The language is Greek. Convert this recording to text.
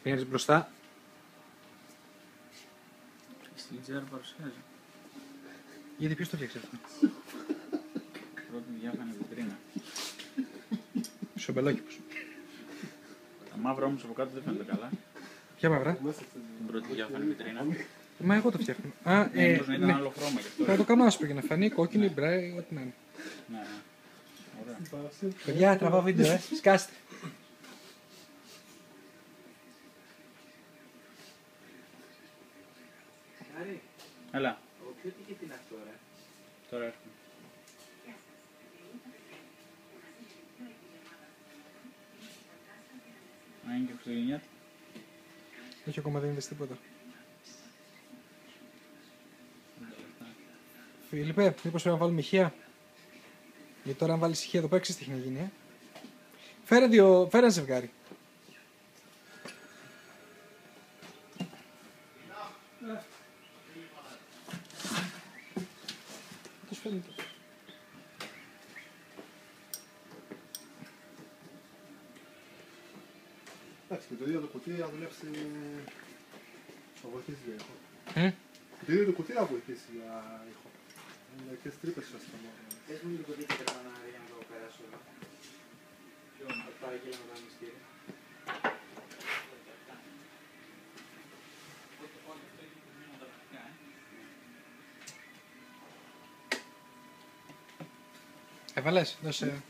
Πηγαίνεις μπροστά. Στην GR παρουσιάζει. Γιατί ποιος το φτιάξε αυτό? Πρώτη διάφανη βιτρίνα. Σομπελόκηπος. Τα μαύρα όμως από κάτω δεν φαίνεται καλά. Ποια μαύρα? Την πρώτη διάφανη βιτρίνα. Μα εγώ το φτιάχνω. Μήπως να ήταν άλλο χρώμα γι' αυτό. Θα το κάνω άσπρο για να φανεί, κόκκινη, μπράι, ό,τι να είναι. Ναι, ναι. Ωραία. Παιδιά, τραβάω βίντεο, σκάστε. Άρη, Έλα, από ποιο ticket είναι αυτό, ρε? τώρα έρχομαι. Αν είναι και Χριστουγεννιάτικο. Όχι, ακόμα δεν είδες τίποτα. Φίλιππε, μήπως πρέπει να βάλουμε ηχεία? Γιατί τώρα αν βάλεις ηχεία εδώ πέρα ξέρεις τι έχει να γίνει, Φέρε ένα ζευγάρι. Πώς φαίνεται? Εντάξει, με το ίδιο το κουτί θα δουλέψει. Θα βοηθήσει για ήχο. Mm. Το ίδιο το κουτί θα βοηθήσει για ήχο. Είναι και τρύπες ουσιαστικά μόνο. Πες μου λίγο τι και να για να το περάσω εδώ. Θα πάει και να το μυστήρι. Έβαλες, δώσε.